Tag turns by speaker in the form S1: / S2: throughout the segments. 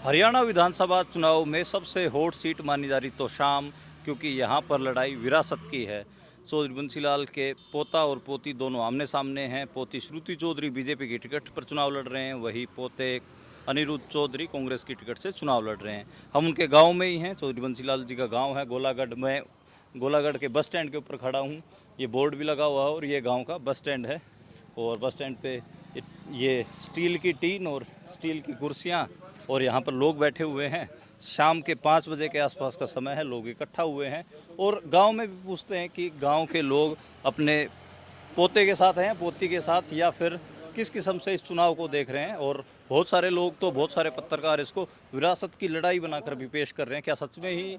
S1: हरियाणा विधानसभा चुनाव में सबसे हॉट सीट मानी जा रही तो शाम, क्योंकि यहाँ पर लड़ाई विरासत की है। चौधरी बंसीलाल के पोता और पोती दोनों आमने सामने हैं। पोती श्रुति चौधरी बीजेपी की टिकट पर चुनाव लड़ रहे हैं, वही पोते अनिरुद्ध चौधरी कांग्रेस की टिकट से चुनाव लड़ रहे हैं। हम उनके गांव में ही हैं। चौधरी बंसीलाल जी का गांव है गोलागढ़ में। गोलागढ़ के बस स्टैंड के ऊपर खड़ा हूँ। ये बोर्ड भी लगा हुआ है और ये गाँव का बस स्टैंड है। और बस स्टैंड पे ये स्टील की टीन और स्टील की कुर्सियाँ और यहाँ पर लोग बैठे हुए हैं। शाम के 5 बजे के आसपास का समय है, लोग इकट्ठा हुए हैं और गांव में भी पूछते हैं कि गांव के लोग अपने पोते के साथ हैं, पोती के साथ, या फिर किस किस्म से इस चुनाव को देख रहे हैं। और बहुत सारे लोग तो, बहुत सारे पत्रकार इसको विरासत की लड़ाई बनाकर भी पेश कर रहे हैं। क्या सच में ही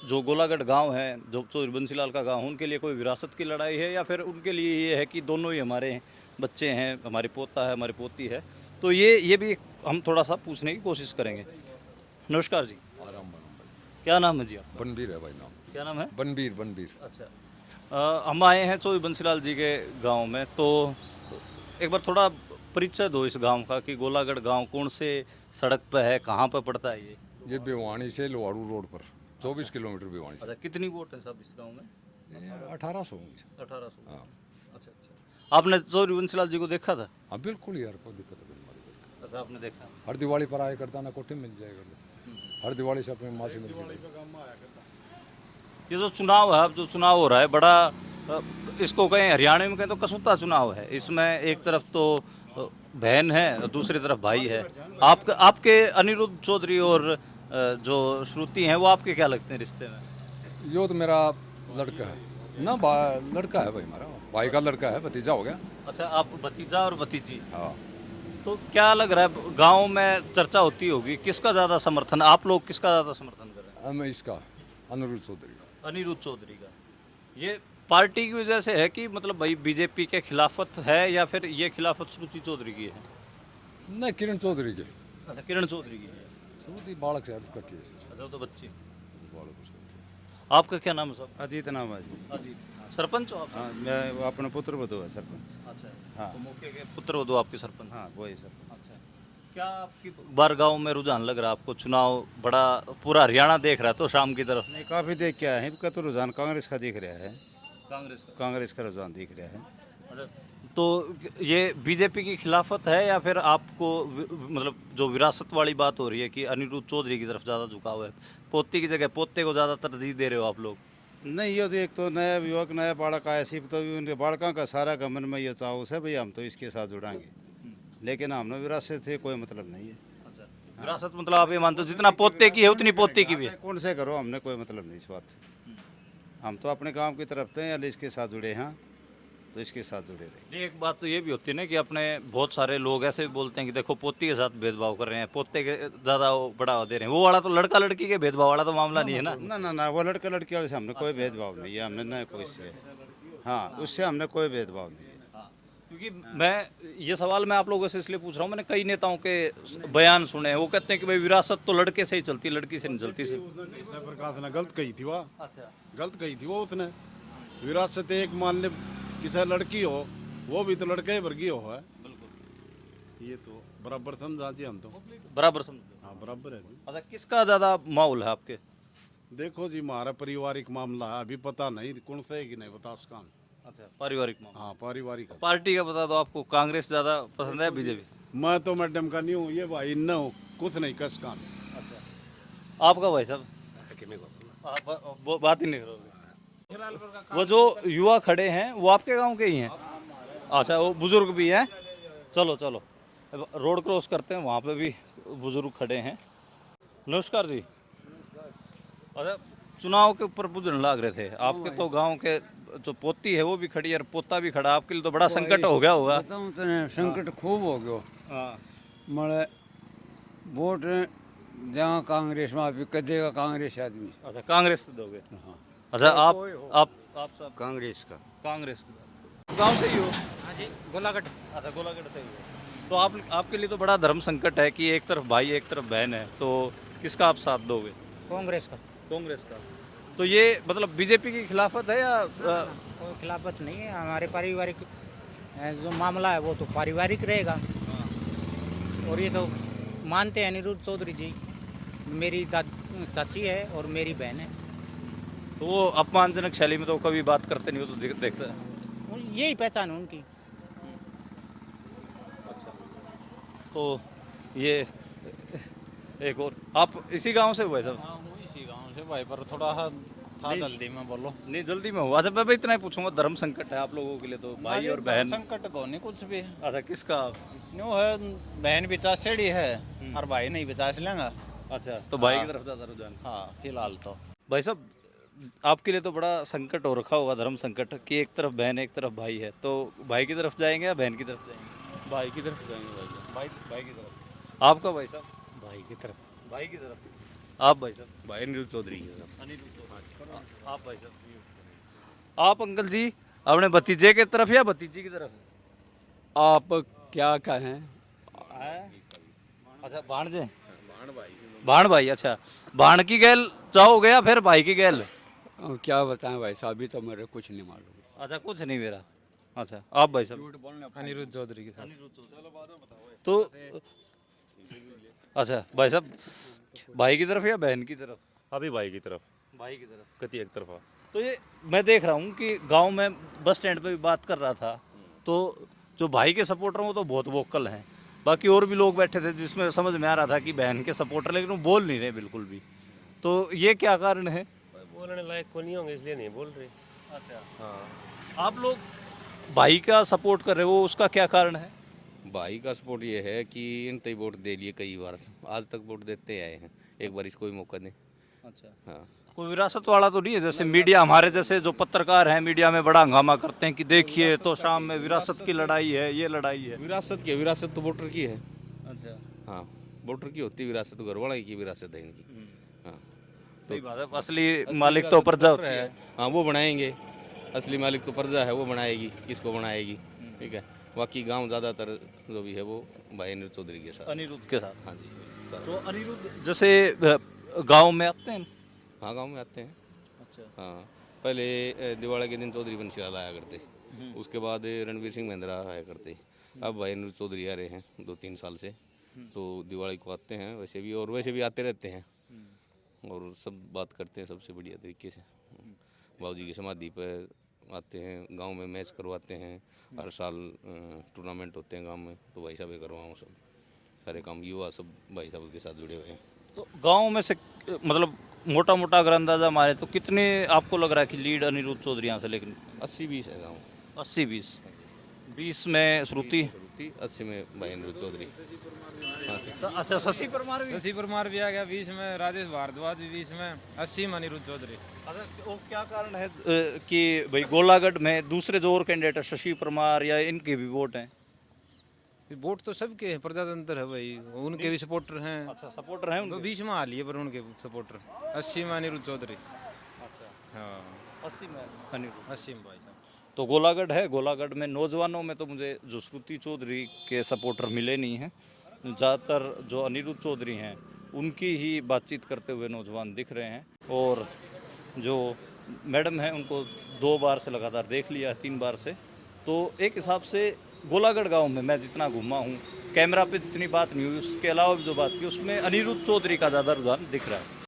S1: जो गोलागढ़ गांव है, जो चौधरी बंसीलाल का गांव, उनके लिए कोई विरासत की लड़ाई है, या फिर उनके लिए ये है कि दोनों ही हमारे बच्चे हैं, हमारी पोता है, हमारी पोती है। तो ये भी हम थोड़ा सा पूछने की कोशिश करेंगे। नमस्कार जी।
S2: आराम बनम भाई।
S1: क्या नाम है जी आपका?
S2: बनबीर है भाई नाम।
S1: क्या नाम है?
S2: बनबीर बनबीर।
S1: अच्छा। हम आए हैं चौधरी बंसीलाल जी के गांव में, तो एक बार थोड़ा परिचय दो इस गांव का कि गोलागढ़ गांव कौन से सड़क पर है, कहाँ पर पड़ता है
S2: ये भिवानी से लोहारू रोड पर 24 किलोमीटर भिवानी से।
S1: अच्छा, कितनी वोट है साहब इस गांव में?
S2: 1800 होंगे।
S1: 1800।
S2: हाँ
S1: अच्छा अच्छा। आपने चौधरी बंसीलाल जी को देखा था?
S2: हाँ बिल्कुल यार, कोई दिक्कत नहीं हमारी।
S1: अच्छा, आपने देखा।
S2: हर दिवाली पर आया करता ना, कोठी मिल जाएगा। हर दिवाली से अपने माँ से मिल जाएगा।
S1: ये जो चुनाव है, अब जो चुनाव हो रहा है, बड़ा इसको कहें, हरियाणा में कहें तो कसूता चुनाव है। इसमें एक तरफ तो बहन है और दूसरी तरफ भाई है। आपके अनिरुद्ध चौधरी और जो श्रुति हैं, वो आपके क्या लगते हैं रिश्ते में?
S2: यो तो मेरा लड़का है ना, लड़का है भाई, हमारा भाई का लड़का है, भतीजा हो गया।
S1: अच्छा, आप भतीजा और भतीजी।
S2: हाँ
S1: तो क्या लग रहा है, गांव में चर्चा होती होगी, किसका ज़्यादा समर्थन, आप लोग किसका ज़्यादा समर्थन कर रहे हैं?
S2: मैं इसका अनिरुद्ध चौधरी का।
S1: अनिरुद्ध चौधरी का। ये पार्टी की वजह से है कि मतलब भाई बीजेपी के खिलाफत है, या फिर ये खिलाफत श्रुति चौधरी की है?
S2: नहीं, किरण चौधरी के।
S1: अच्छा, किरण चौधरी की है।
S2: सऊदी बालक से उसका केस।
S1: अच्छा, वो तो बच्ची।
S2: बालक उसका।
S1: आपका क्या नाम है साहब?
S3: अजीत नाम है जी।
S1: अजीत। सरपंच हो आप?
S3: हाँ, मैं अपना पुत्र वधु है सरपंच।
S1: अच्छा।
S3: हाँ।
S1: तो मौके के पुत्र वधू आपके सरपंच?
S3: हाँ वही सरपंच।
S1: अच्छा। क्या आपकी बार गांव में रुझान लग रहा है आपको? चुनाव बड़ा पूरा हरियाणा देख रहा है तो शाम की तरफ
S3: नहीं, काफ़ी देख के आए हैं, इनका तो रुझान कांग्रेस का दिख रहा है।
S1: कांग्रेस का।
S3: कांग्रेस का रुझान दिख रहा है।
S1: अच्छा, तो ये बीजेपी की खिलाफत है, या फिर आपको मतलब जो विरासत वाली बात हो रही है कि अनिरुद्ध चौधरी की तरफ ज़्यादा झुकाव है, पोती की जगह पोते को ज़्यादा तरजीह दे रहे हो आप लोग?
S3: नहीं, ये तो एक तो नया युवक, नया बालक आया, सिर्फ तो उनके बालकों का सारा गमन में ये चाव है भाई, हम तो इसके साथ जुड़ाएंगे, लेकिन हमने विरासत से कोई मतलब नहीं है।
S1: अच्छा, विरासत मतलब आप ये मानते हो जितना पोते की है उतनी पोती की भी है?
S3: कौन से करो, हमने कोई मतलब नहीं इस बात से। हम तो अपने गाँव की तरफ थे, या इसके साथ जुड़े हैं, तो इसके साथ जुड़े रहे।
S1: नहीं, एक बात तो ये भी होती है ना कि अपने बहुत सारे लोग ऐसे भी बोलते हैं कि देखो पोती के साथ भेदभाव कर रहे हैं, पोते के ज़्यादा वो बढ़ावा दे रहे हैं। वो वाला तो लड़का लड़की के भेदभाव वाला तो मामला नहीं है ना?
S3: ना ना ना, वो लड़का लड़की वाले से हमने कोई भेदभाव नहीं है, हमने ना कोई से। हाँ, उससे हमने कोई भेदभाव नहीं है।
S1: हाँ, क्योंकि मैं ये सवाल मैं आप लोगों से इसलिए पूछ रहा हूँ, मैंने कई नेताओं के बयान सुने हैं, वो कहते हैं कि भाई विरासत तो लड़के से ही चलती, लड़की से नहीं चलती। से
S4: प्रकाश ने गलत कही थी वह,
S1: अच्छा।
S4: गलत कही थी वो उसने। विरासत एक मान ले किसी लड़की हो, वो भी तो लड़के वर्गीय हो है।
S1: बिल्कुल,
S4: ये तो बराबर समझा जी, हम तो
S1: बराबर समझो।
S4: हाँ बराबर है जी।
S1: अच्छा, किसका ज़्यादा माहौल है आपके?
S4: देखो जी, हमारा पारिवारिक मामला है, अभी पता नहीं कौन सा है कि नहीं बता सका।
S1: अच्छा, पारिवारिक मामला।
S4: हाँ पारिवारिक है।
S1: पार्टी का बता दो, आपको कांग्रेस ज़्यादा पसंद है बीजेपी?
S4: मैं तो मैडम का नहीं हूँ, ये भाई न हूँ, कुछ नहीं कस काम।
S1: अच्छा, आपका भाई साहब? आप वो बात ही नहीं करोगे। वो जो युवा खड़े हैं वो आपके गांव के ही हैं? अच्छा, वो बुजुर्ग भी हैं। चलो चलो, अब रोड क्रॉस करते हैं, वहाँ पे भी बुजुर्ग खड़े हैं। नमस्कार जी। अच्छा, चुनाव के ऊपर बुझने लग रहे थे आपके, तो गांव के जो पोती है वो भी खड़ी है और पोता भी खड़ा, आपके लिए तो बड़ा संकट हो गया होगा।
S5: बताऊं तने संकट खूब हो गयो।
S1: हाँ।
S5: मळे वोट जहाँ कांग्रेस में आप कदेगा कांग्रेस आदमी।
S1: अच्छा, कांग्रेस से दोगे?
S5: हाँ।
S1: अच्छा, आप सब
S3: कांग्रेस का।
S1: कांग्रेस गांव से ही हो?
S6: हाँ जी, गोलाघाट।
S1: अच्छा, गोलागढ़ से ही हो। तो आपके लिए तो बड़ा धर्म संकट है कि एक तरफ भाई एक तरफ बहन है, तो किसका आप साथ दोगे?
S6: कांग्रेस का।
S1: कांग्रेस का। तो ये मतलब बीजेपी की खिलाफत है, या
S6: कोई खिलाफत नहीं है, हमारे पारिवारिक जो मामला है वो तो पारिवारिक रहेगा। और ये तो मानते हैं अनिरुद्ध चौधरी जी। मेरी चाची है और मेरी बहन है।
S1: तो वो अपमानजनक शैली में तो कभी बात करते नहीं हो, तो देखता है।
S6: यही पहचान है उनकी।
S1: तो ये एक और, आप इसी गांव से हुए सब?
S7: हाँ हूँ इसी गांव से भाई, पर थोड़ा सा था
S1: नहीं।
S7: जल्दी में बोलो।
S1: नहीं जल्दी में हुआ। अच्छा मैं इतना ही पूछूंगा, धर्म संकट है आप लोगों के लिए तो, भाई और बहन।
S7: संकट को नहीं कुछ भी।
S1: अच्छा किसका?
S7: न्यू है, बहन भी चाचेड़ी है और भाई नहीं बेचास लेंगा।
S1: अच्छा तो भाई
S7: हाँ।
S1: की तरफ ज्यादा रुझान।
S7: हाँ फिलहाल तो।
S1: भाई साहब, आपके लिए तो बड़ा संकट हो रखा होगा, धर्म संकट, कि एक तरफ बहन एक तरफ भाई है, तो भाई की तरफ जाएंगे या बहन की तरफ जाएंगे?
S4: भाई की तरफ जाएंगे भाई साहब।
S1: भाई की तरफ। आपका भाई साहब?
S3: भाई की तरफ।
S1: भाई की तरफ। आप भाई साहब?
S4: भाई अनिरुद्ध चौधरी की तरफ।
S1: आप भाई साहब? आप अंकल जी अपने भतीजे के तरफ या भतीजी की तरफ?
S5: आप क्या कहें?
S1: अच्छा भाणजे, भाण भाई। अच्छा भाण की गैल जाओगे या फिर भाई की गैल?
S5: अब क्या बताएं भाई साहब, अभी तो मेरे कुछ नहीं मालूम।
S1: अच्छा कुछ नहीं मेरा। अच्छा आप भाई साहब?
S4: अनिरुद्ध चौधरी की तरफ।
S1: तो अच्छा भाई साहब, भाई की तरफ या बहन की तरफ?
S8: अभी भाई की तरफ,
S1: भाई की तरफ।
S8: कति एक तरफा।
S1: तो ये मैं देख रहा हूँ कि गांव में बस स्टैंड पे भी बात कर रहा था, तो जो भाई के सपोर्टर हैं वो तो बहुत वोकल हैं, बाकी और भी लोग बैठे थे जिसमें समझ में आ रहा था कि बहन के सपोर्टर, लेकिन वो बोल नहीं रहे बिल्कुल भी। तो ये क्या कारण है?
S8: बोलने लायक को नहीं होंगे इसलिए नहीं बोल रहे।
S1: अच्छा
S8: हाँ,
S1: आप लोग भाई का सपोर्ट कर रहे हो, उसका क्या कारण है?
S9: भाई का सपोर्ट ये है कि इन तय वोट दे लिए कई बार, आज तक वोट देते आए हैं, एक बार इसको भी मौका दें।
S1: अच्छा
S9: हाँ,
S1: कोई विरासत वाला तो नहीं है? जैसे मीडिया, हमारे जैसे जो पत्रकार हैं मीडिया में बड़ा हंगामा करते हैं कि देखिए तो शाम में विरासत की लड़ाई है, ये लड़ाई है।
S9: विरासत तो वोटर की है।
S1: अच्छा
S9: हाँ, वोटर की होती है विरासत, घर वाला की विरासत है इनकी। हाँ,
S1: सही बात है, असली मालिक तो प्रजा होती है।
S9: हाँ वो बनाएंगे, असली मालिक तो प्रजा है, वो बनाएगी, किसको बनाएगी। ठीक है, बाकी गांव ज़्यादातर जो भी है वो भाई अनिरुद्ध चौधरी के साथ।
S1: अनिरुद्ध के साथ।
S9: हाँ जी सारा।
S1: तो अनिरुद्ध जैसे गांव में आते हैं?
S9: हाँ गांव में आते हैं।
S1: अच्छा।
S9: हाँ, पहले दिवाली के दिन चौधरी बंसीलाल आया करते, उसके बाद रणवीर सिंह महिंद्रा आया करते, अब भाई अनिरुद्ध चौधरी आ रहे हैं 2-3 साल से। तो दिवाली को आते हैं वैसे भी, और वैसे भी आते रहते हैं और सब बात करते हैं सबसे बढ़िया तरीके से। बाबूजी की समाधि पर आते हैं, गांव में मैच करवाते हैं, हर साल टूर्नामेंट होते हैं गांव में, तो भाई साहब करवाऊँ सब सारे काम, युवा सब भाई साहब के साथ जुड़े हुए हैं।
S1: तो गांव में से मतलब मोटा मोटा अगर अंदाजा मारे तो कितने आपको लग रहा है कि लीड अनिरुद्ध चौधरी यहाँ से? लेकिन
S9: 80-20 है गाँव।
S1: 80-20। 20 में श्रुति।
S9: 80 में भाई अनिरुद्ध चौधरी। हाँ सर।
S1: अच्छा शशि परमार भी?
S10: शशि परमार भी आ गया 20 में, राजेश भारद्वाज भी 20 में, 80 में अनिरुद्ध चौधरी।
S1: अच्छा वो क्या कारण है कि भाई गोलागढ़ में दूसरे जो और कैंडिडेट है शशि परमार या इनके भी वोट हैं?
S10: वोट तो सबके हैं, प्रजातंत्र है भाई, उनके भी सपोर्टर हैं।
S1: अच्छा सपोर्टर हैं
S10: वो
S1: उनके?
S10: 20 में आ लिए पर उनके सपोर्टर। 80 में अनिरुद्ध चौधरी।
S1: अच्छा
S10: हाँ
S1: 80 में अनिरुद्ध।
S10: 80 में भाई साहब।
S1: तो गोलागढ़ है, गोलागढ़ में नौजवानों में तो मुझे जो श्रुति चौधरी के सपोर्टर मिले नहीं हैं, ज़्यादातर जो अनिरुद्ध चौधरी हैं उनकी ही बातचीत करते हुए नौजवान दिख रहे हैं। और जो मैडम हैं उनको 2 बार से लगातार देख लिया, 3 बार से। तो एक हिसाब से गोलागढ़ गांव में मैं जितना घूमा हूँ, कैमरा पे जितनी बात नहीं हुई, उसके अलावा भी जो बात की उसमें अनिरुद्ध चौधरी का ज़्यादा रुझान दिख रहा है।